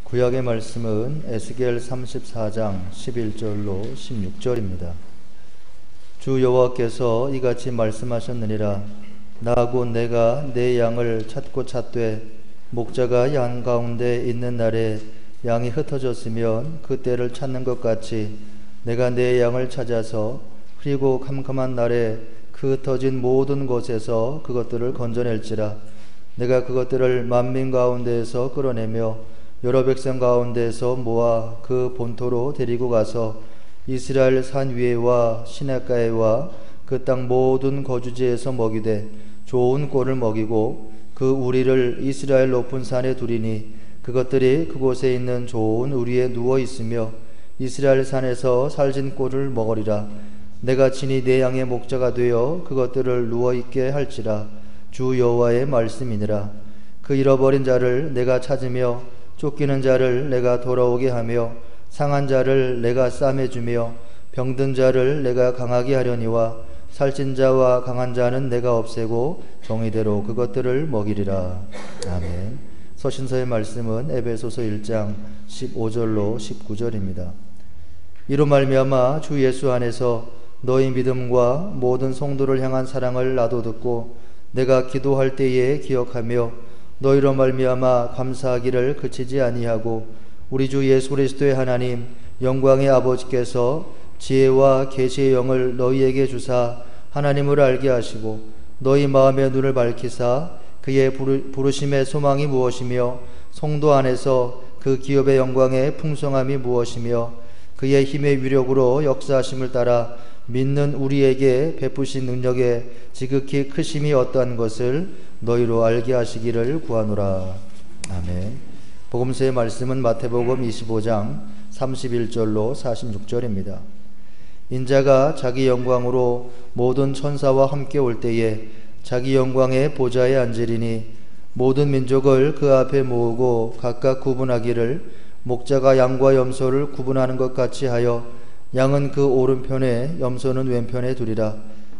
구약의 말씀은 에스겔 34장 11절로 16절입니다. 주 여호와께서 이같이 말씀하셨느니라. 나 곧 내가 내 양을 찾고 찾되 목자가 양 가운데 있는 날에 양이 흩어졌으면 그 때를 찾는 것 같이 내가 내 양을 찾아서 흐리고 캄캄한 날에 그 흩어진 모든 곳에서 그것들을 건져낼지라. 내가 그것들을 만민 가운데에서 끌어내며 여러 백성 가운데에서 모아 그 본토로 데리고 가서 이스라엘 산 위에와 시냇가에와 그 땅 모든 거주지에서 먹이되 좋은 꼴을 먹이고 그 우리를 이스라엘 높은 산에 두리니 그것들이 그곳에 있는 좋은 우리에 누워 있으며 이스라엘 산에서 살진 꼴을 먹으리라. 내가 친히 내 양의 목자가 되어 그것들을 누워 있게 할지라. 주 여호와의 말씀이니라. 그 잃어버린 자를 내가 찾으며 쫓기는 자를 내가 돌아오게 하며 상한 자를 내가 싸매주며 병든 자를 내가 강하게 하려니와 살찐 자와 강한 자는 내가 없애고 정의대로 그것들을 먹이리라. 아멘. 서신서의 말씀은 에베소서 1장 15절로 19절입니다. 이로 말미암아 주 예수 안에서 너희 믿음과 모든 성도를 향한 사랑을 나도 듣고 내가 기도할 때에 기억하며 너희로 말미암아 감사하기를 그치지 아니하고 우리 주 예수 그리스도의 하나님 영광의 아버지께서 지혜와 계시의 영을 너희에게 주사 하나님을 알게 하시고 너희 마음의 눈을 밝히사 그의 부르심의 소망이 무엇이며 성도 안에서 그 기업의 영광의 풍성함이 무엇이며 그의 힘의 위력으로 역사하심을 따라 믿는 우리에게 베푸신 능력의 지극히 크심이 어떠한 것을 너희로 알게 하시기를 구하노라. 아멘. 복음서의 말씀은 마태복음 25장 31절로 46절입니다. 인자가 자기 영광으로 모든 천사와 함께 올 때에 자기 영광의 보좌에 앉으리니 모든 민족을 그 앞에 모으고 각각 구분하기를 목자가 양과 염소를 구분하는 것 같이 하여 양은 그 오른편에 염소는 왼편에 두리라.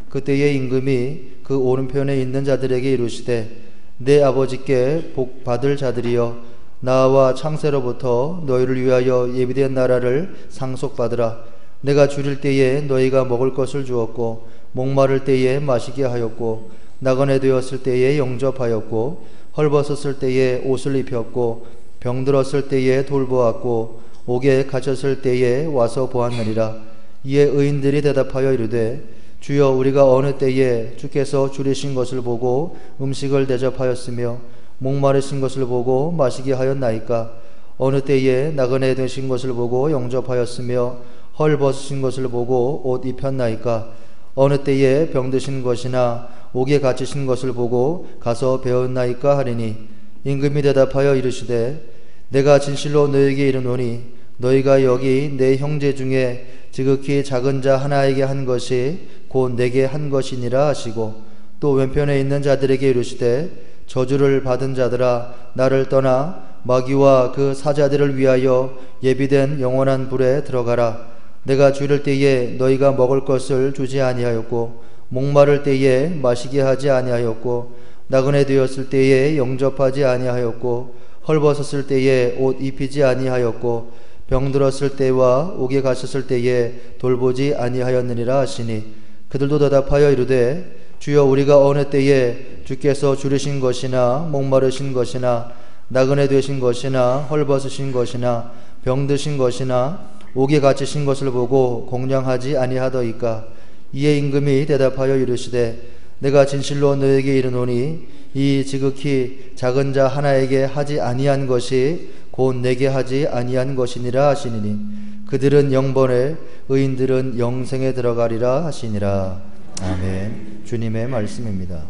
그때의 임금이 그 오른편에 있는 자들에게 이르시되 내 아버지께 복 받을 자들이여 나와 창세로부터 너희를 위하여 예비된 나라를 상속받으라. 내가 줄일 때에 너희가 먹을 것을 주었고 목마를 때에 마시게 하였고 나그네 되었을 때에 영접하였고 헐벗었을 때에 옷을 입혔고 병들었을 때에 돌보았고 옥에 갇혔을 때에 와서 보았느니라. 이에 의인들이 대답하여 이르되 주여 우리가 어느 때에 주께서 줄이신 것을 보고 음식을 대접하였으며 목마르신 것을 보고 마시게 하였나이까? 어느 때에 나그네 되신 것을 보고 영접하였으며 헐벗으신 것을 보고 옷 입혔나이까? 어느 때에 병드신 것이나 옥에 갇히신 것을 보고 가서 배웠나이까 하리니 임금이 대답하여 이르시되 내가 진실로 너에게 이르노니 너희가 여기 내 형제 중에 지극히 작은 자 하나에게 한 것이 곧 내게 한 것이니라 하시고 또 왼편에 있는 자들에게 이르시되 저주를 받은 자들아 나를 떠나 마귀와 그 사자들을 위하여 예비된 영원한 불에 들어가라. 내가 줄일 때에 너희가 먹을 것을 주지 아니하였고 목마를 때에 마시게 하지 아니하였고 나그네 되었을 때에 영접하지 아니하였고 헐벗었을 때에 옷 입히지 아니하였고 병들었을 때와 옥에 갇혔을 때에 돌보지 아니하였느니라 하시니 그들도 대답하여 이르되 주여 우리가 어느 때에 주께서 줄이신 것이나 목마르신 것이나 나그네 되신 것이나 헐벗으신 것이나 병드신 것이나 옥에 갇히신 것을 보고 공양하지 아니하더이까? 이에 임금이 대답하여 이르시되 내가 진실로 너에게 이르노니 이 지극히 작은 자 하나에게 하지 아니한 것이 곧 내게 하지 아니한 것이니라 하시니니 그들은 영번에 의인들은 영생에 들어가리라 하시니라. 아멘. 주님의 말씀입니다.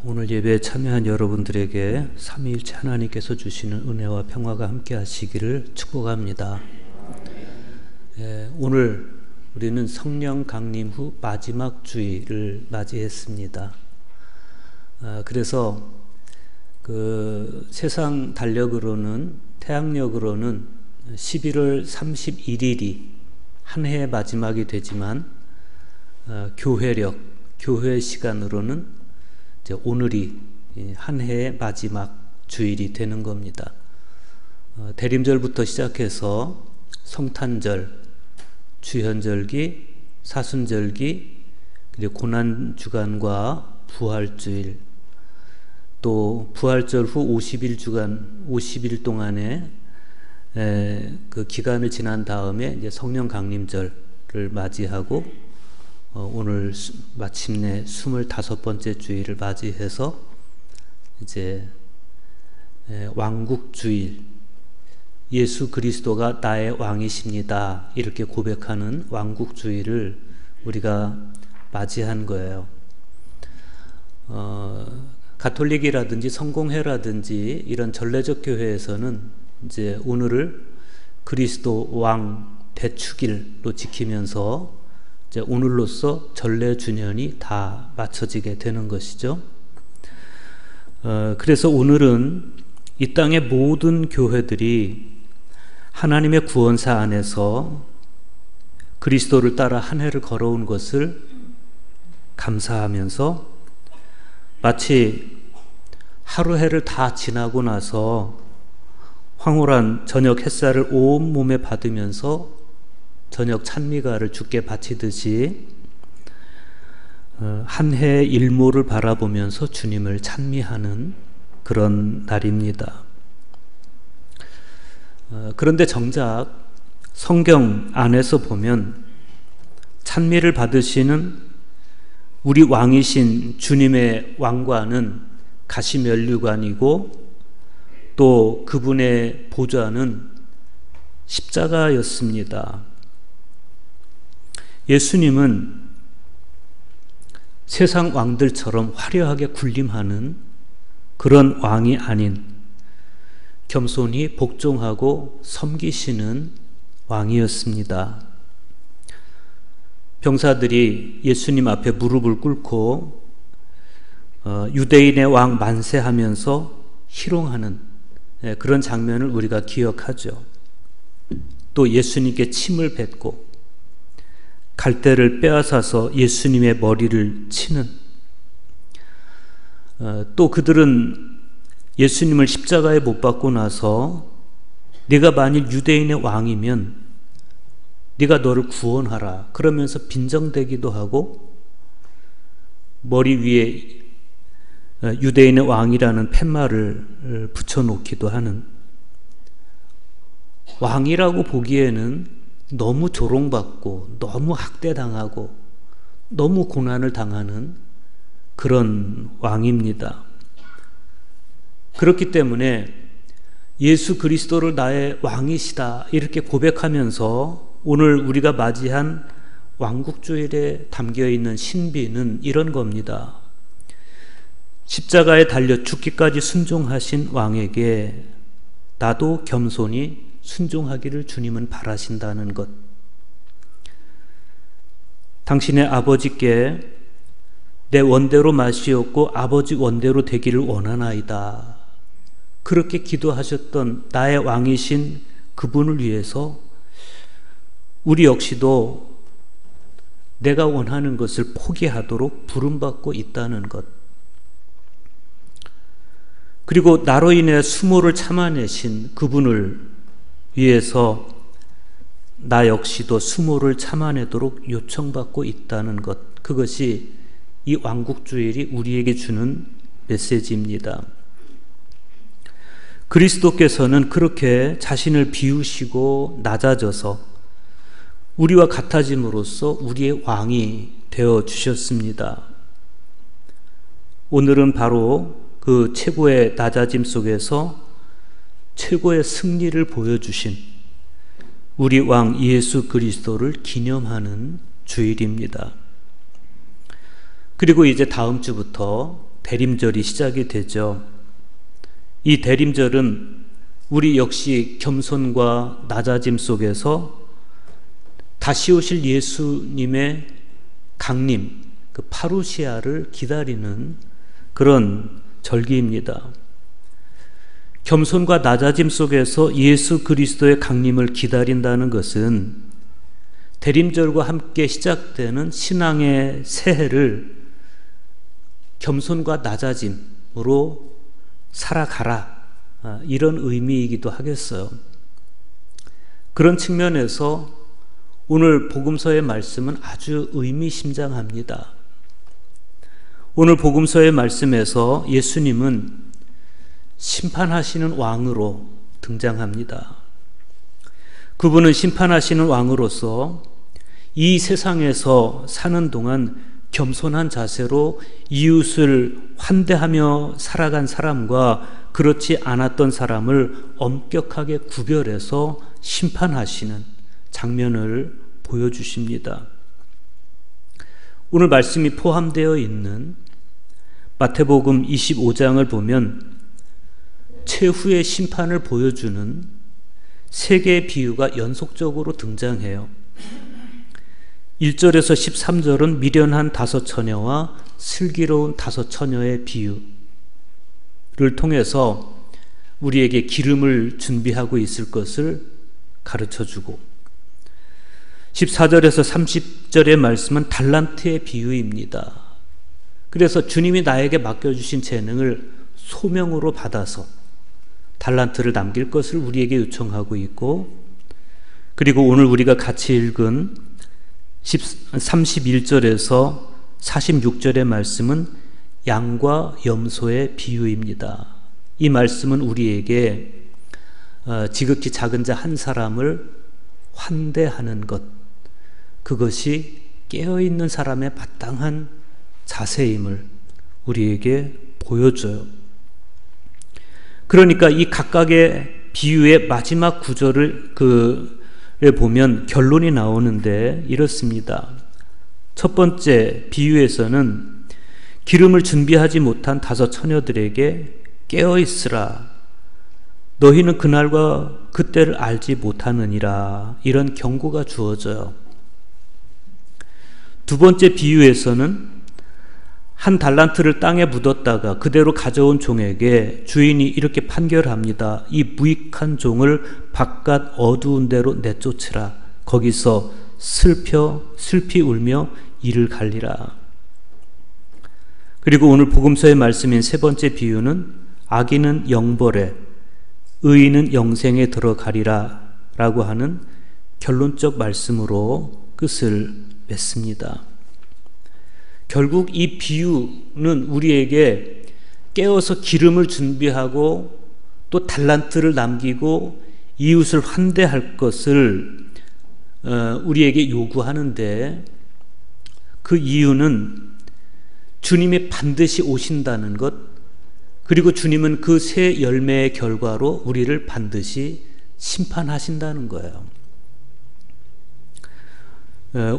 오늘 예배에 참여한 여러분들에게 삼위일체 하나님께서 주시는 은혜와 평화가 함께 하시기를 축복합니다. 오늘 우리는 성령 강림 후 마지막 주일을 맞이했습니다. 그래서 그 세상 달력으로는 태양력으로는 11월 31일이 한 해의 마지막이 되지만 교회 시간으로는 이제 오늘이 한 해의 마지막 주일이 되는 겁니다. 대림절부터 시작해서 성탄절, 주현절기, 사순절기, 그리고 고난주간과 부활주일, 또 부활절 후 50일 동안의 그 기간을 지난 다음에 이제 성령 강림절을 맞이하고 오늘 마침내 25번째 주일을 맞이해서 이제 왕국주일, 예수 그리스도가 나의 왕이십니다, 이렇게 고백하는 왕국주일을 우리가 맞이한 거예요. 가톨릭이라든지 성공회라든지 이런 전례적 교회에서는 이제 오늘을 그리스도 왕 대축일로 지키면서 이제 오늘로써 전례 주년이 다 맞춰지게 되는 것이죠. 그래서 오늘은 이 땅의 모든 교회들이 하나님의 구원사 안에서 그리스도를 따라 한 해를 걸어온 것을 감사하면서 마치 하루 해를 다 지나고 나서 황홀한 저녁 햇살을 온몸에 받으면서 저녁 찬미가를 주께 바치듯이 한 해의 일모를 바라보면서 주님을 찬미하는 그런 날입니다. 그런데 정작 성경 안에서 보면 찬미를 받으시는 우리 왕이신 주님의 왕관은 가시면류관이고 또 그분의 보좌는 십자가였습니다. 예수님은 세상 왕들처럼 화려하게 군림하는 그런 왕이 아닌 겸손히 복종하고 섬기시는 왕이었습니다. 병사들이 예수님 앞에 무릎을 꿇고 유대인의 왕 만세하면서 희롱하는 그런 장면을 우리가 기억하죠. 또 예수님께 침을 뱉고 갈대를 빼앗아서 예수님의 머리를 치는, 또 그들은 예수님을 십자가에 못 박고 나서 네가 만일 유대인의 왕이면 네가 너를 구원하라 그러면서 빈정대기도 하고 머리 위에 유대인의 왕이라는 팻말을 붙여놓기도 하는, 왕이라고 보기에는 너무 조롱받고 너무 학대당하고 너무 고난을 당하는 그런 왕입니다. 그렇기 때문에 예수 그리스도를 나의 왕이시다 이렇게 고백하면서 오늘 우리가 맞이한 왕국주일에 담겨있는 신비는 이런 겁니다. 십자가에 달려 죽기까지 순종하신 왕에게 나도 겸손히 순종하기를 주님은 바라신다는 것. 당신의 아버지께 내 원대로 마시옵고 아버지 원대로 되기를 원하나이다. 그렇게 기도하셨던 나의 왕이신 그분을 위해서 우리 역시도 내가 원하는 것을 포기하도록 부름받고 있다는 것. 그리고 나로 인해 수모를 참아내신 그분을 위해서 나 역시도 수모를 참아내도록 요청받고 있다는 것. 그것이 이 왕국주일이 우리에게 주는 메시지입니다. 그리스도께서는 그렇게 자신을 비우시고 낮아져서 우리와 같아짐으로써 우리의 왕이 되어 주셨습니다. 오늘은 바로 그 최고의 낮아짐 속에서 최고의 승리를 보여주신 우리 왕 예수 그리스도를 기념하는 주일입니다. 그리고 이제 다음 주부터 대림절이 시작이 되죠. 이 대림절은 우리 역시 겸손과 낮아짐 속에서 다시 오실 예수님의 강림, 그 파루시아를 기다리는 그런 절기입니다. 겸손과 낮아짐 속에서 예수 그리스도의 강림을 기다린다는 것은 대림절과 함께 시작되는 신앙의 새해를 겸손과 낮아짐, 살아가라, 이런 의미이기도 하겠어요. 그런 측면에서 오늘 복음서의 말씀은 아주 의미심장합니다. 오늘 복음서의 말씀에서 예수님은 심판하시는 왕으로 등장합니다. 그분은 심판하시는 왕으로서 이 세상에서 사는 동안 겸손한 자세로 이웃을 환대하며 살아간 사람과 그렇지 않았던 사람을 엄격하게 구별해서 심판하시는 장면을 보여주십니다. 오늘 말씀이 포함되어 있는 마태복음 25장을 보면 최후의 심판을 보여주는 세 개의 비유가 연속적으로 등장해요. 1절에서 13절은 미련한 5 처녀와 슬기로운 5 처녀의 비유를 통해서 우리에게 기름을 준비하고 있을 것을 가르쳐주고, 14절에서 30절의 말씀은 달란트의 비유입니다. 그래서 주님이 나에게 맡겨주신 재능을 소명으로 받아서 달란트를 남길 것을 우리에게 요청하고 있고, 그리고 오늘 우리가 같이 읽은 31절에서 46절의 말씀은 양과 염소의 비유입니다. 이 말씀은 우리에게 지극히 작은 자 한 사람을 환대하는 것, 그것이 깨어있는 사람의 마땅한 자세임을 우리에게 보여줘요. 그러니까 이 각각의 비유의 마지막 구절을 보면 결론이 나오는데 이렇습니다. 첫 번째 비유에서는 기름을 준비하지 못한 5 처녀들에게 깨어있으라, 너희는 그날과 그때를 알지 못하느니라, 이런 경고가 주어져요. 두 번째 비유에서는 한 달란트를 땅에 묻었다가 그대로 가져온 종에게 주인이 이렇게 판결합니다. 이 무익한 종을 바깥 어두운 데로 내쫓으라. 거기서 슬피 울며 이를 갈리라. 그리고 오늘 복음서의 말씀인 세 번째 비유는 악인은 영벌에, 의인은 영생에 들어가리라 라고 하는 결론적 말씀으로 끝을 맺습니다. 결국 이 비유는 우리에게 깨어서 기름을 준비하고 또 달란트를 남기고 이웃을 환대할 것을 우리에게 요구하는데, 그 이유는 주님이 반드시 오신다는 것, 그리고 주님은 그 세 열매의 결과로 우리를 반드시 심판하신다는 거예요.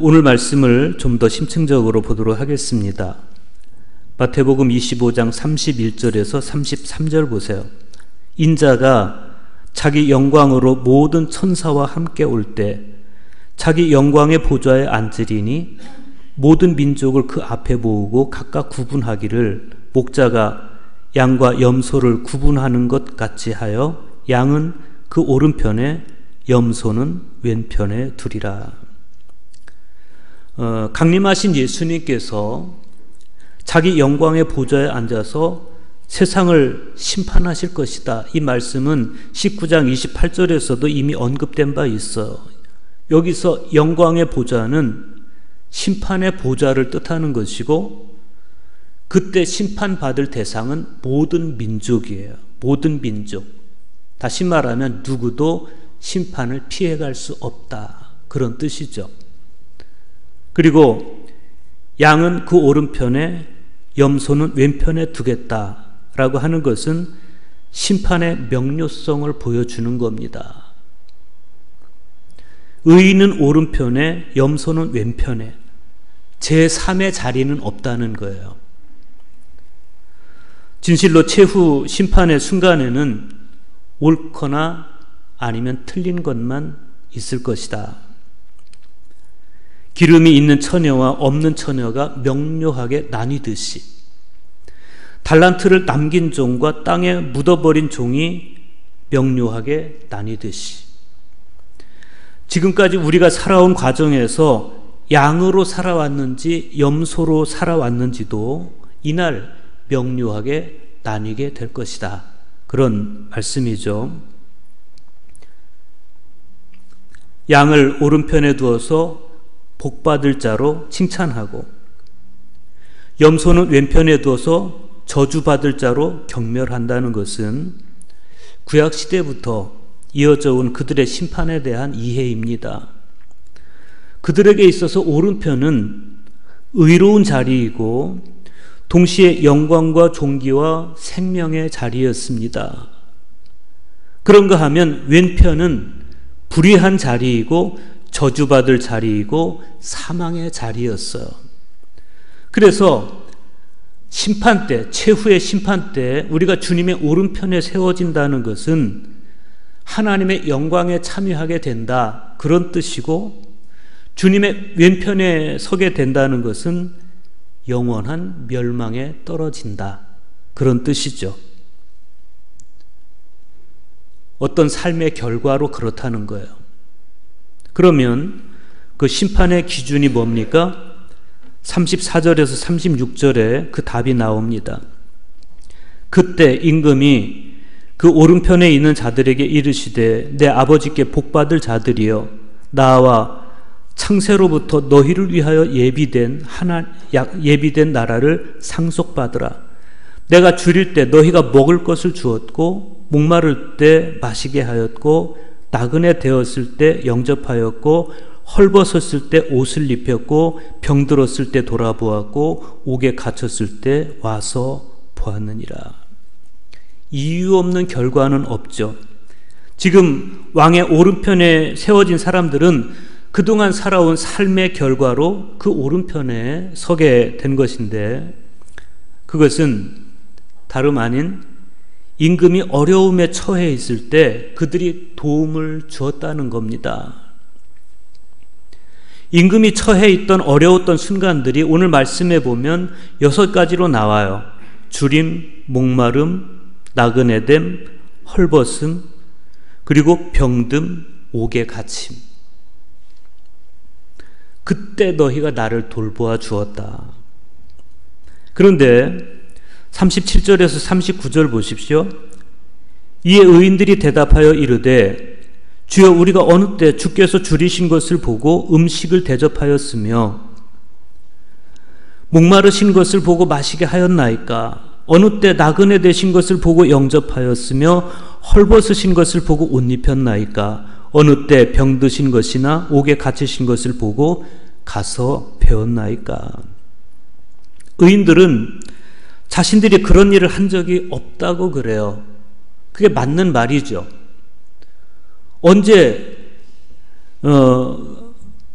오늘 말씀을 좀 더 심층적으로 보도록 하겠습니다. 마태복음 25장 31절에서 33절 보세요. 인자가 자기 영광으로 모든 천사와 함께 올 때 자기 영광의 보좌에 앉으리니 모든 민족을 그 앞에 모으고 각각 구분하기를 목자가 양과 염소를 구분하는 것 같이 하여 양은 그 오른편에 염소는 왼편에 두리라. 강림하신 예수님께서 자기 영광의 보좌에 앉아서 세상을 심판하실 것이다. 이 말씀은 19장 28절에서도 이미 언급된 바 있어요. 여기서 영광의 보좌는 심판의 보좌를 뜻하는 것이고, 그때 심판받을 대상은 모든 민족이에요. 모든 민족. 다시 말하면 누구도 심판을 피해갈 수 없다, 그런 뜻이죠. 그리고 양은 그 오른편에 염소는 왼편에 두겠다라고 하는 것은 심판의 명료성을 보여주는 겁니다. 의인은 오른편에, 염소는 왼편에, 제3의 자리는 없다는 거예요. 진실로 최후 심판의 순간에는 옳거나 아니면 틀린 것만 있을 것이다. 기름이 있는 처녀와 없는 처녀가 명료하게 나뉘듯이, 달란트를 남긴 종과 땅에 묻어버린 종이 명료하게 나뉘듯이, 지금까지 우리가 살아온 과정에서 양으로 살아왔는지 염소로 살아왔는지도 이날 명료하게 나뉘게 될 것이다. 그런 말씀이죠. 양을 오른편에 두어서 복받을 자로 칭찬하고 염소는 왼편에 두어서 저주받을 자로 경멸한다는 것은 구약시대부터 이어져 온 그들의 심판에 대한 이해입니다. 그들에게 있어서 오른편은 의로운 자리이고 동시에 영광과 존귀와 생명의 자리였습니다. 그런가 하면 왼편은 불의한 자리이고 저주받을 자리이고 사망의 자리였어요. 그래서 심판 때, 최후의 심판 때 우리가 주님의 오른편에 세워진다는 것은 하나님의 영광에 참여하게 된다, 그런 뜻이고, 주님의 왼편에 서게 된다는 것은 영원한 멸망에 떨어진다, 그런 뜻이죠. 어떤 삶의 결과로 그렇다는 거예요. 그러면 그 심판의 기준이 뭡니까? 34절에서 36절에 그 답이 나옵니다. 그때 임금이 그 오른편에 있는 자들에게 이르시되 내 아버지께 복받을 자들이여 나와 창세로부터 너희를 위하여 예비된 나라를 상속받으라. 내가 줄일 때 너희가 먹을 것을 주었고 목마를 때 마시게 하였고 나그네 되었을 때 영접하였고 헐벗었을 때 옷을 입혔고 병들었을 때 돌아보았고 옥에 갇혔을 때 와서 보았느니라. 이유 없는 결과는 없죠. 지금 왕의 오른편에 세워진 사람들은 그동안 살아온 삶의 결과로 그 오른편에 서게 된 것인데, 그것은 다름 아닌 임금이 어려움에 처해 있을 때 그들이 도움을 주었다는 겁니다. 임금이 처해 있던 어려웠던 순간들이 오늘 말씀에 보면 6가지로 나와요. 주림, 목마름, 나그네됨, 헐벗음, 그리고 병듦, 옥에 갇힘. 그때 너희가 나를 돌보아 주었다. 그런데 37절에서 39절 보십시오. 이에 의인들이 대답하여 이르되 주여 우리가 어느 때 주께서 줄이신 것을 보고 음식을 대접하였으며 목마르신 것을 보고 마시게 하였나이까? 어느 때 나그네 되신 것을 보고 영접하였으며 헐벗으신 것을 보고 옷 입혔나이까? 어느 때 병드신 것이나 옥에 갇히신 것을 보고 가서 배웠나이까? 의인들은 자신들이 그런 일을 한 적이 없다고 그래요. 그게 맞는 말이죠. 언제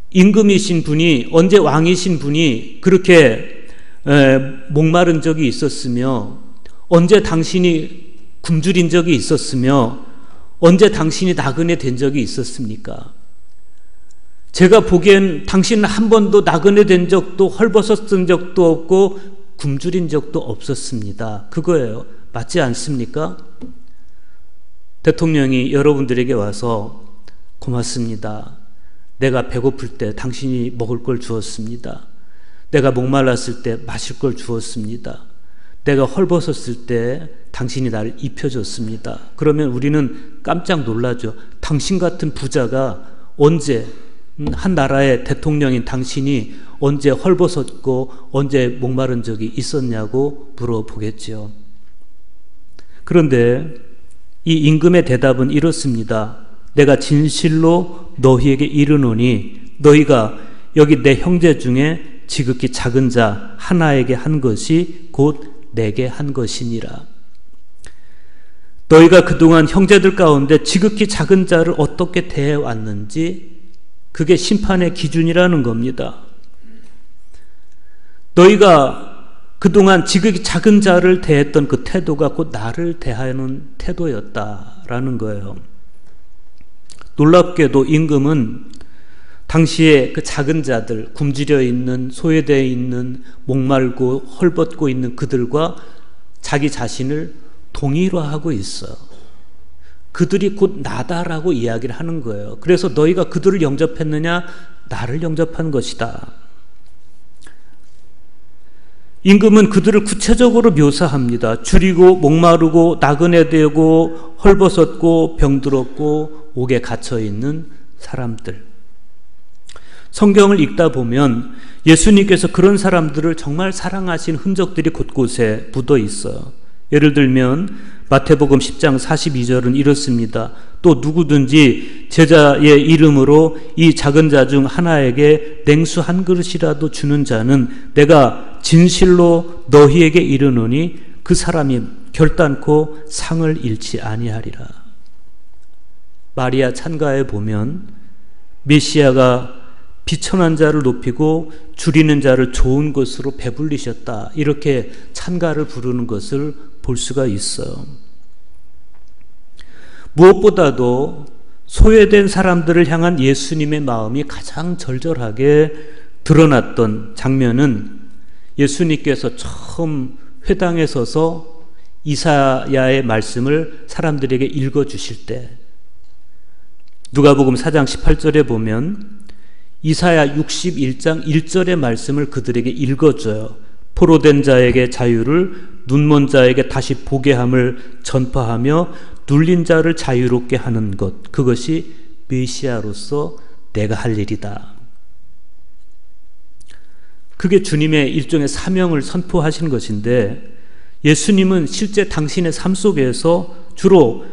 임금이신 분이, 언제 왕이신 분이 그렇게 목마른 적이 있었으며, 언제 당신이 굶주린 적이 있었으며, 언제 당신이 나그네 된 적이 있었습니까? 제가 보기엔 당신은 한 번도 나그네 된 적도 헐벗었던 적도 없고 굶주린 적도 없었습니다. 그거예요. 맞지 않습니까? 대통령이 여러분들에게 와서 고맙습니다. 내가 배고플 때 당신이 먹을 걸 주었습니다. 내가 목말랐을 때 마실 걸 주었습니다. 내가 헐벗었을 때 당신이 나를 입혀줬습니다. 그러면 우리는 깜짝 놀라죠. 당신 같은 부자가 언제, 한 나라의 대통령인 당신이 언제 헐벗었고 언제 목마른 적이 있었냐고 물어보겠죠. 그런데 이 임금의 대답은 이렇습니다. 내가 진실로 너희에게 이르노니 너희가 여기 내 형제 중에 지극히 작은 자 하나에게 한 것이 곧 내게 한 것이니라. 너희가 그동안 형제들 가운데 지극히 작은 자를 어떻게 대해왔는지 그게 심판의 기준이라는 겁니다. 너희가 그동안 지극히 작은 자를 대했던 그 태도가 곧 나를 대하는 태도였다라는 거예요. 놀랍게도 임금은 당시에 그 작은 자들, 굶주려 있는, 소외되어 있는, 목말고 헐벗고 있는 그들과 자기 자신을 동일화하고 있어요. 그들이 곧 나다라고 이야기를 하는 거예요. 그래서 너희가 그들을 영접했느냐? 나를 영접한 것이다. 임금은 그들을 구체적으로 묘사합니다. 줄이고 목마르고 나그네되고 헐벗었고 병들었고 옥에 갇혀있는 사람들. 성경을 읽다 보면 예수님께서 그런 사람들을 정말 사랑하신 흔적들이 곳곳에 묻어 있어요. 예를 들면 마태복음 10장 42절은 이렇습니다. 또 누구든지 제자의 이름으로 이 작은 자 중 하나에게 냉수 한 그릇이라도 주는 자는 내가 진실로 너희에게 이르노니 그 사람이 결단코 상을 잃지 아니하리라. 마리아 찬가에 보면 메시아가 비천한 자를 높이고 줄이는 자를 좋은 것으로 배불리셨다, 이렇게 찬가를 부르는 것을 볼 수가 있어요. 무엇보다도 소외된 사람들을 향한 예수님의 마음이 가장 절절하게 드러났던 장면은 예수님께서 처음 회당에 서서 이사야의 말씀을 사람들에게 읽어주실 때, 누가복음 4장 18절에 보면 이사야 61장 1절의 말씀을 그들에게 읽어줘요. 포로된 자에게 자유를, 눈먼 자에게 다시 보게 함을 전파하며 눌린 자를 자유롭게 하는 것, 그것이 메시아로서 내가 할 일이다. 그게 주님의 일종의 사명을 선포하신 것인데, 예수님은 실제 당신의 삶 속에서 주로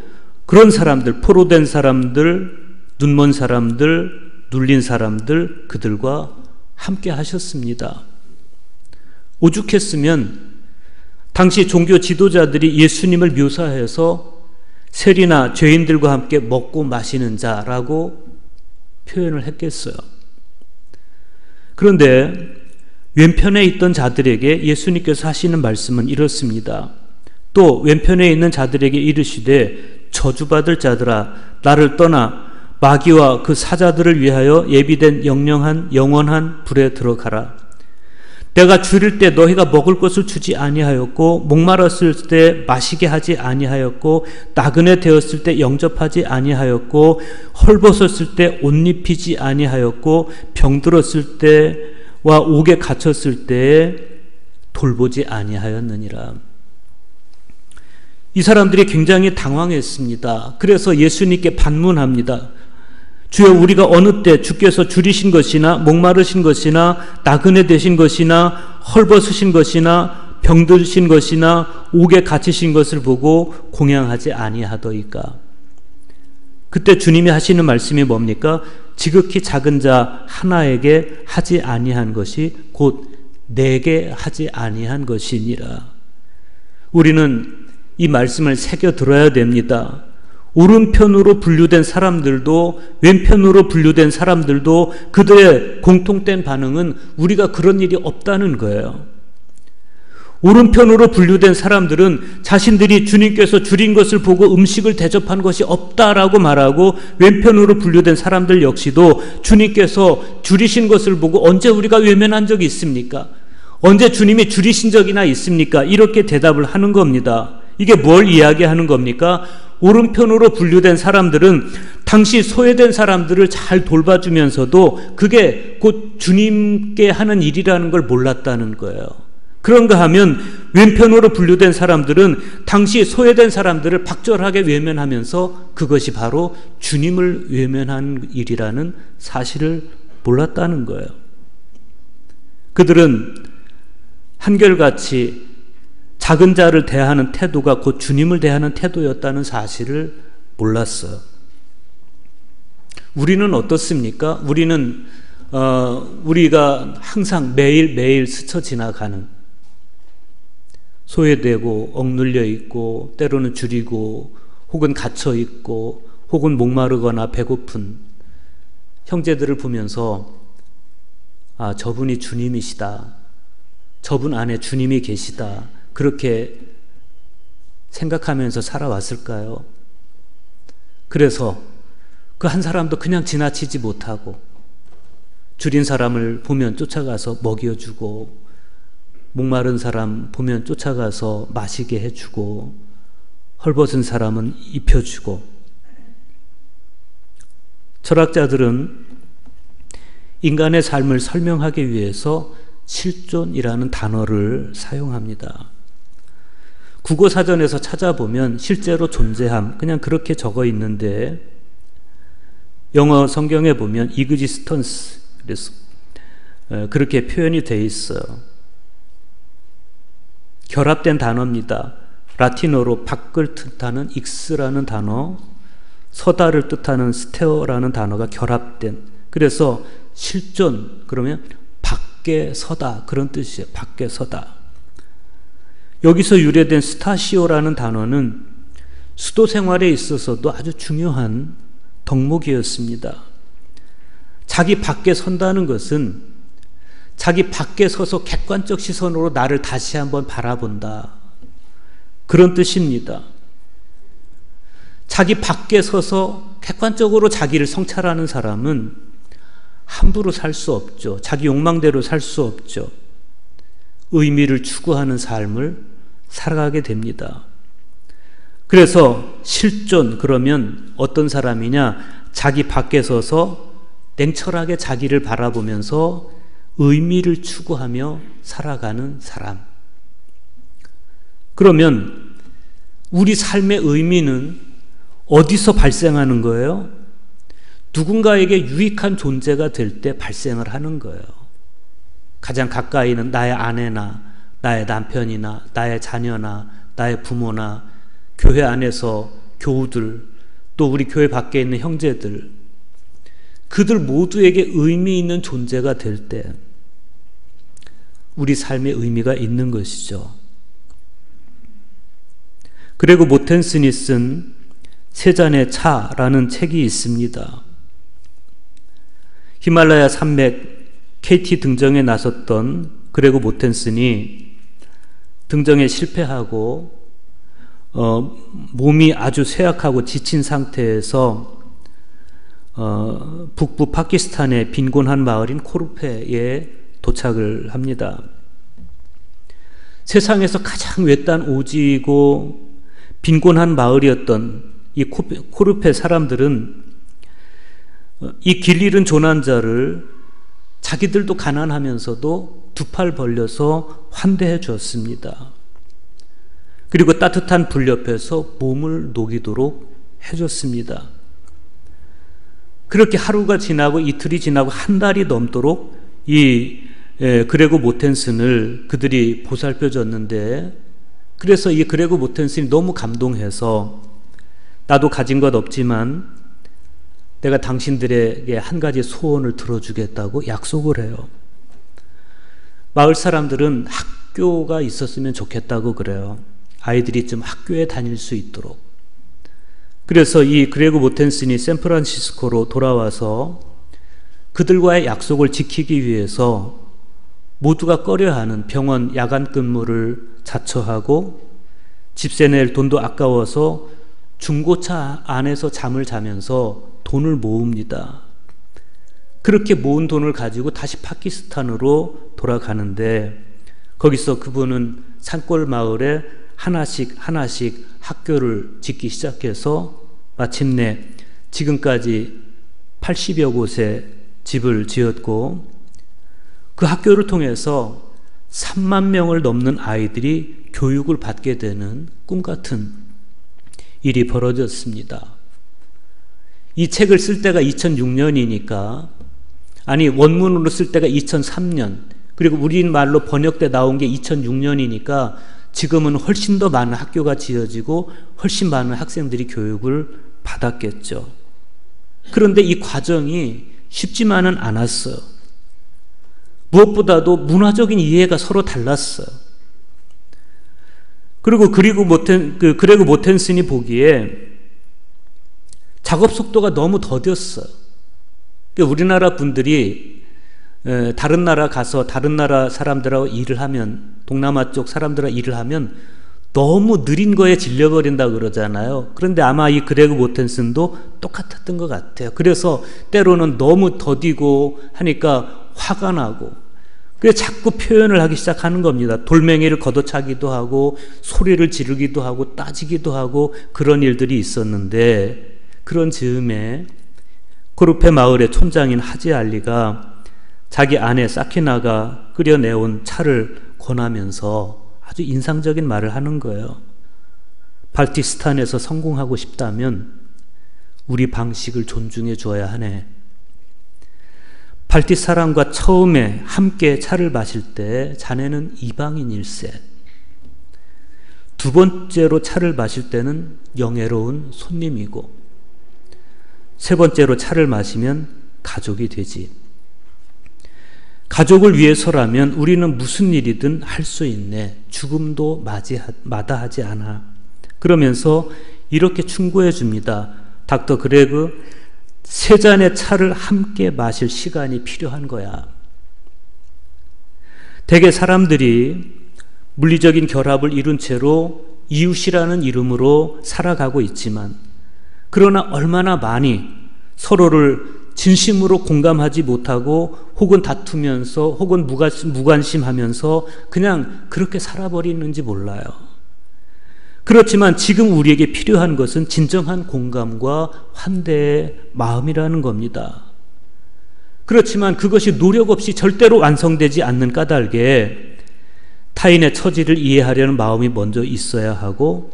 그런 사람들, 포로된 사람들, 눈먼 사람들, 눌린 사람들, 그들과 함께 하셨습니다. 오죽했으면 당시 종교 지도자들이 예수님을 묘사해서 세리나 죄인들과 함께 먹고 마시는 자라고 표현을 했겠어요. 그런데 왼편에 있던 자들에게 예수님께서 하시는 말씀은 이렇습니다. 또 왼편에 있는 자들에게 이르시되 저주받을 자들아, 나를 떠나 마귀와 그 사자들을 위하여 예비된 영원한 불에 들어가라. 내가 줄일 때 너희가 먹을 것을 주지 아니하였고, 목마랐을 때 마시게 하지 아니하였고, 나그네 되었을 때 영접하지 아니하였고, 헐벗었을 때 옷 입히지 아니하였고, 병들었을 때와 옥에 갇혔을 때에 돌보지 아니하였느니라. 이 사람들이 굉장히 당황했습니다. 그래서 예수님께 반문합니다. 주여, 우리가 어느 때 주께서 줄이신 것이나 목마르신 것이나 나그네 되신 것이나 헐벗으신 것이나 병드신 것이나 옥에 갇히신 것을 보고 공양하지 아니하더이까. 그때 주님이 하시는 말씀이 뭡니까? 지극히 작은 자 하나에게 하지 아니한 것이 곧 내게 하지 아니한 것이니라. 우리는 이 말씀을 새겨 들어야 됩니다. 오른편으로 분류된 사람들도 왼편으로 분류된 사람들도 그들의 공통된 반응은 우리가 그런 일이 없다는 거예요. 오른편으로 분류된 사람들은 자신들이 주님께서 줄인 것을 보고 음식을 대접한 것이 없다라고 말하고, 왼편으로 분류된 사람들 역시도 주님께서 줄이신 것을 보고 언제 우리가 외면한 적이 있습니까? 언제 주님이 줄이신 적이나 있습니까? 이렇게 대답을 하는 겁니다. 이게 뭘 이야기하는 겁니까? 오른편으로 분류된 사람들은 당시 소외된 사람들을 잘 돌봐주면서도 그게 곧 주님께 하는 일이라는 걸 몰랐다는 거예요. 그런가 하면 왼편으로 분류된 사람들은 당시 소외된 사람들을 박절하게 외면하면서 그것이 바로 주님을 외면한 일이라는 사실을 몰랐다는 거예요. 그들은 한결같이 작은 자를 대하는 태도가 곧 주님을 대하는 태도였다는 사실을 몰랐어요. 우리는 어떻습니까? 우리가 항상 매일매일 스쳐 지나가는, 소외되고 억눌려 있고 때로는 줄이고 혹은 갇혀 있고 혹은 목마르거나 배고픈 형제들을 보면서 저분이 주님이시다, 저분 안에 주님이 계시다, 그렇게 생각하면서 살아왔을까요? 그래서 그 한 사람도 그냥 지나치지 못하고 줄인 사람을 보면 쫓아가서 먹여주고, 목마른 사람 보면 쫓아가서 마시게 해주고, 헐벗은 사람은 입혀주고. 철학자들은 인간의 삶을 설명하기 위해서 실존이라는 단어를 사용합니다. 국어사전에서 찾아보면 실제로 존재함 그냥 그렇게 적어 있는데 영어 성경에 보면 existence 그래서 그렇게 표현이 돼 있어요. 결합된 단어입니다. 라틴어로 밖을 뜻하는 익스라는 단어, 서다를 뜻하는 스테어라는 단어가 결합된, 그래서 실존 그러면 밖에 서다 그런 뜻이에요. 밖에 서다. 여기서 유래된 스타시오라는 단어는 수도 생활에 있어서도 아주 중요한 덕목이었습니다. 자기 밖에 선다는 것은 자기 밖에 서서 객관적 시선으로 나를 다시 한번 바라본다, 그런 뜻입니다. 자기 밖에 서서 객관적으로 자기를 성찰하는 사람은 함부로 살 수 없죠. 자기 욕망대로 살 수 없죠. 의미를 추구하는 삶을 살아가게 됩니다. 그래서 실존 그러면 어떤 사람이냐? 자기 밖에 서서 냉철하게 자기를 바라보면서 의미를 추구하며 살아가는 사람. 그러면 우리 삶의 의미는 어디서 발생하는 거예요? 누군가에게 유익한 존재가 될 때 발생을 하는 거예요. 가장 가까이는 나의 아내나 나의 남편이나 나의 자녀나 나의 부모나 교회 안에서 교우들, 또 우리 교회 밖에 있는 형제들, 그들 모두에게 의미 있는 존재가 될 때 우리 삶에 의미가 있는 것이죠. 그리고 모텐슨이 쓴 세 잔의 차라는 책이 있습니다. 히말라야 산맥 KT 등정에 나섰던 그레고 모텐슨이 등정에 실패하고 몸이 아주 쇠약하고 지친 상태에서 북부 파키스탄의 빈곤한 마을인 코르페에 도착을 합니다. 세상에서 가장 외딴 오지이고 빈곤한 마을이었던 이 코르페 사람들은 이 길 잃은 조난자를 자기들도 가난하면서도 두 팔 벌려서 환대해 주었습니다. 그리고 따뜻한 불 옆에서 몸을 녹이도록 해줬습니다. 그렇게 하루가 지나고 이틀이 지나고 한 달이 넘도록 이 그레고 모텐슨을 그들이 보살펴 줬는데, 그래서 이 그레고 모텐슨이 너무 감동해서 나도 가진 것 없지만 내가 당신들에게 한 가지 소원을 들어주겠다고 약속을 해요. 마을 사람들은 학교가 있었으면 좋겠다고 그래요. 아이들이 좀 학교에 다닐 수 있도록. 그래서 이 그레고 모텐슨이 샌프란시스코로 돌아와서 그들과의 약속을 지키기 위해서 모두가 꺼려하는 병원 야간 근무를 자처하고 집세 낼 돈도 아까워서 중고차 안에서 잠을 자면서 돈을 모읍니다. 그렇게 모은 돈을 가지고 다시 파키스탄으로 돌아가는데, 거기서 그분은 산골 마을에 하나씩 학교를 짓기 시작해서 마침내 지금까지 80여 곳에 집을 지었고, 그 학교를 통해서 3만 명을 넘는 아이들이 교육을 받게 되는 꿈같은 일이 벌어졌습니다. 이 책을 쓸 때가 2006년이니까, 아니 원문으로 쓸 때가 2003년, 그리고 우리말로 번역돼 나온 게 2006년이니까 지금은 훨씬 더 많은 학교가 지어지고 훨씬 많은 학생들이 교육을 받았겠죠. 그런데 이 과정이 쉽지만은 않았어요. 무엇보다도 문화적인 이해가 서로 달랐어요. 그리고 그레고 모텐슨이 보기에 작업 속도가 너무 더뎠어요. 우리나라 분들이 다른 나라 가서 다른 나라 사람들하고 일을 하면, 동남아 쪽 사람들하고 일을 하면 너무 느린 거에 질려버린다 그러잖아요. 그런데 아마 이 그레고 모텐슨도 똑같았던 것 같아요. 그래서 때로는 너무 더디고 하니까 화가 나고, 그래서 자꾸 표현을 하기 시작하는 겁니다. 돌멩이를 걷어차기도 하고 소리를 지르기도 하고 따지기도 하고 그런 일들이 있었는데, 그런 즈음에 코르페 마을의 촌장인 하지 알리가 자기 아내 사키나가 끓여내온 차를 권하면서 아주 인상적인 말을 하는 거예요. 발티스탄에서 성공하고 싶다면 우리 방식을 존중해 줘야 하네. 발티 사람과 처음에 함께 차를 마실 때 자네는 이방인일세. 두 번째로 차를 마실 때는 영예로운 손님이고, 세 번째로 차를 마시면 가족이 되지. 가족을 위해서라면 우리는 무슨 일이든 할 수 있네. 죽음도 마다하지 않아. 그러면서 이렇게 충고해 줍니다. 닥터 그레그, 세 잔의 차를 함께 마실 시간이 필요한 거야. 대개 사람들이 물리적인 결합을 이룬 채로 이웃이라는 이름으로 살아가고 있지만, 그러나 얼마나 많이 서로를 진심으로 공감하지 못하고 혹은 다투면서 혹은 무관심하면서 그냥 그렇게 살아버리는지 몰라요. 그렇지만 지금 우리에게 필요한 것은 진정한 공감과 환대의 마음이라는 겁니다. 그렇지만 그것이 노력 없이 절대로 완성되지 않는 까닭에 타인의 처지를 이해하려는 마음이 먼저 있어야 하고,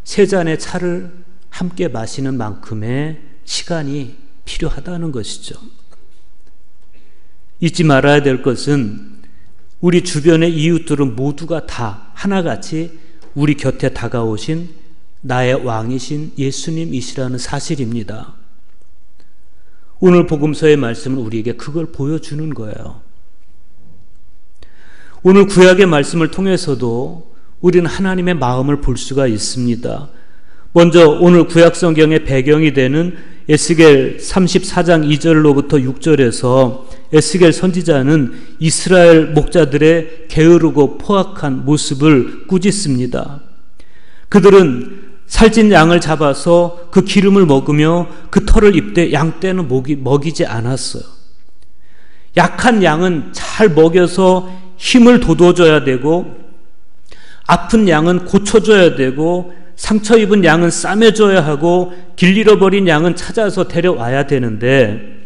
세 잔의 차를 함께 마시는 만큼의 시간이 필요하다는 것이죠. 잊지 말아야 될 것은 우리 주변의 이웃들은 모두가 다 하나같이 우리 곁에 다가오신 나의 왕이신 예수님이시라는 사실입니다. 오늘 복음서의 말씀은 우리에게 그걸 보여주는 거예요. 오늘 구약의 말씀을 통해서도 우리는 하나님의 마음을 볼 수가 있습니다. 먼저 오늘 구약 성경의 배경이 되는 에스겔 34장 2절로부터 6절에서 에스겔 선지자는 이스라엘 목자들의 게으르고 포악한 모습을 꾸짖습니다. 그들은 살찐 양을 잡아서 그 기름을 먹으며 그 털을 입되 양 떼는 먹이지 않았어요. 약한 양은 잘 먹여서 힘을 돋워줘야 되고, 아픈 양은 고쳐줘야 되고, 상처 입은 양은 싸매줘야 하고, 길 잃어버린 양은 찾아서 데려와야 되는데,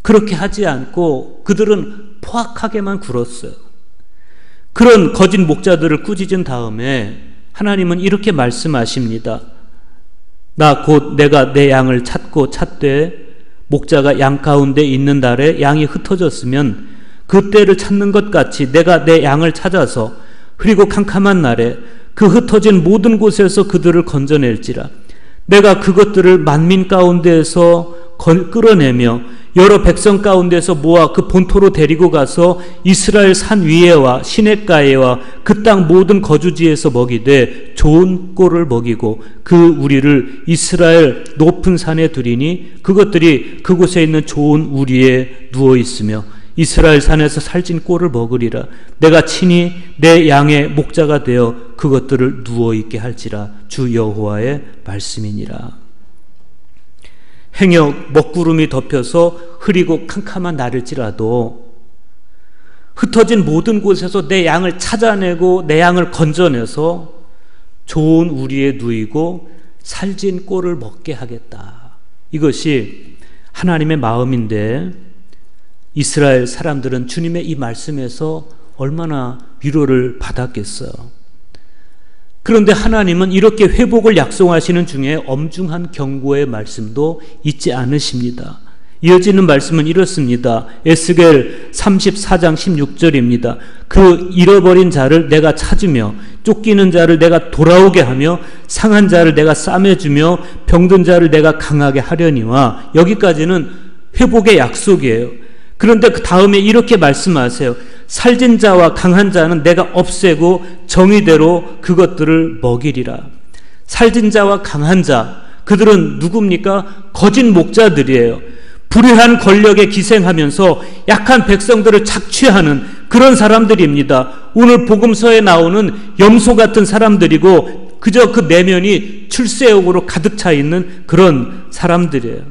그렇게 하지 않고 그들은 포악하게만 굴었어요. 그런 거짓 목자들을 꾸짖은 다음에 하나님은 이렇게 말씀하십니다. 나 곧 내가 내 양을 찾고 찾되 목자가 양 가운데 있는 달에 양이 흩어졌으면 그 때를 찾는 것 같이 내가 내 양을 찾아서 흐리고 캄캄한 날에 그 흩어진 모든 곳에서 그들을 건져낼지라. 내가 그것들을 만민 가운데에서 끌어내며 여러 백성 가운데서 모아 그 본토로 데리고 가서 이스라엘 산 위에와 시냇가에와 그 땅 모든 거주지에서 먹이되 좋은 꼴을 먹이고 그 우리를 이스라엘 높은 산에 두리니 그것들이 그곳에 있는 좋은 우리에 누워 있으며 이스라엘 산에서 살찐 꼴을 먹으리라. 내가 친히 내 양의 목자가 되어 그것들을 누워 있게 할지라. 주 여호와의 말씀이니라. 행여 먹구름이 덮여서 흐리고 캄캄한 날일지라도 흩어진 모든 곳에서 내 양을 찾아내고 내 양을 건져내서 좋은 우리에 누이고 살찐 꼴을 먹게 하겠다. 이것이 하나님의 마음인데, 이스라엘 사람들은 주님의 이 말씀에서 얼마나 위로를 받았겠어요. 그런데 하나님은 이렇게 회복을 약속하시는 중에 엄중한 경고의 말씀도 잊지 않으십니다. 이어지는 말씀은 이렇습니다. 에스겔 34장 16절입니다. 그 잃어버린 자를 내가 찾으며 쫓기는 자를 내가 돌아오게 하며 상한 자를 내가 싸매주며 병든 자를 내가 강하게 하려니와. 여기까지는 회복의 약속이에요. 그런데 그 다음에 이렇게 말씀하세요. 살찐 자와 강한 자는 내가 없애고 정의대로 그것들을 먹이리라. 살찐 자와 강한 자, 그들은 누굽니까? 거짓 목자들이에요. 불의한 권력에 기생하면서 약한 백성들을 착취하는 그런 사람들입니다. 오늘 복음서에 나오는 염소 같은 사람들이고 그저 그 내면이 출세욕으로 가득 차 있는 그런 사람들이에요.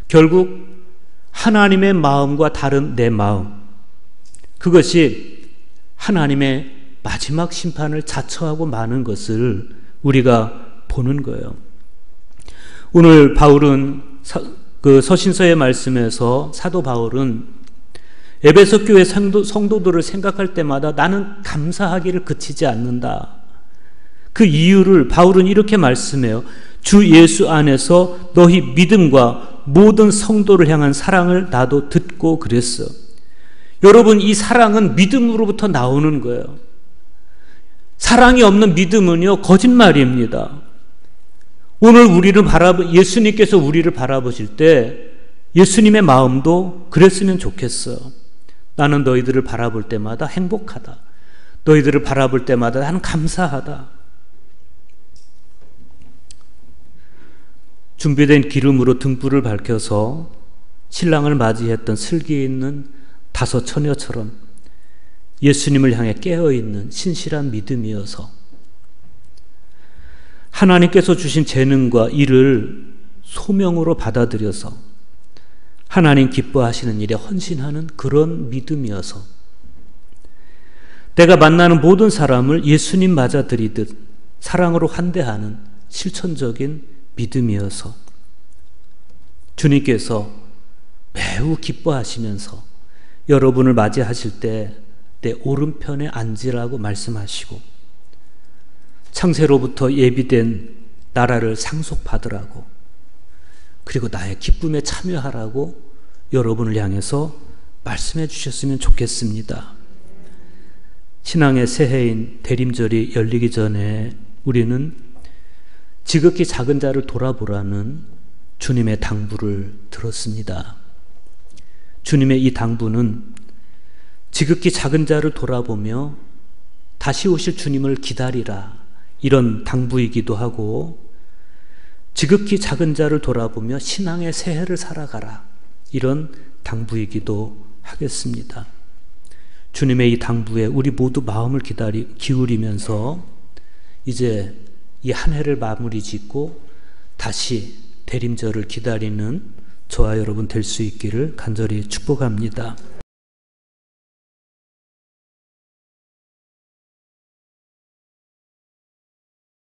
결국 하나님의 마음과 다른 내 마음, 그것이 하나님의 마지막 심판을 자처하고 마는 것을 우리가 보는 거예요. 오늘 바울은 그 서신서의 말씀에서 사도 바울은 에베소 교회 성도들을 생각할 때마다 나는 감사하기를 그치지 않는다. 그 이유를 바울은 이렇게 말씀해요. 주 예수 안에서 너희 믿음과 모든 성도를 향한 사랑을 나도 듣고 그랬어. 여러분, 이 사랑은 믿음으로부터 나오는 거예요. 사랑이 없는 믿음은요, 거짓말입니다. 오늘 예수님께서 우리를 바라보실 때 예수님의 마음도 그랬으면 좋겠어. 나는 너희들을 바라볼 때마다 행복하다. 너희들을 바라볼 때마다 나는 감사하다. 준비된 기름으로 등불을 밝혀서 신랑을 맞이했던 슬기 있는 5 처녀처럼 예수님을 향해 깨어있는 신실한 믿음이어서 하나님께서 주신 재능과 일을 소명으로 받아들여서 하나님 기뻐하시는 일에 헌신하는 그런 믿음이어서 내가 만나는 모든 사람을 예수님 맞아들이듯 사랑으로 환대하는 실천적인 믿음이어서 주님께서 매우 기뻐하시면서 여러분을 맞이하실 때 내 오른편에 앉으라고 말씀하시고 창세로부터 예비된 나라를 상속받으라고, 그리고 나의 기쁨에 참여하라고 여러분을 향해서 말씀해 주셨으면 좋겠습니다. 신앙의 새해인 대림절이 열리기 전에 우리는 지극히 작은 자를 돌아보라는 주님의 당부를 들었습니다. 주님의 이 당부는 지극히 작은 자를 돌아보며 다시 오실 주님을 기다리라, 이런 당부이기도 하고, 지극히 작은 자를 돌아보며 신앙의 새해를 살아가라, 이런 당부이기도 하겠습니다. 주님의 이 당부에 우리 모두 마음을 기울이면서 이제 이 한 해를 마무리 짓고 다시 대림절을 기다리는 저와 여러분 될 수 있기를 간절히 축복합니다.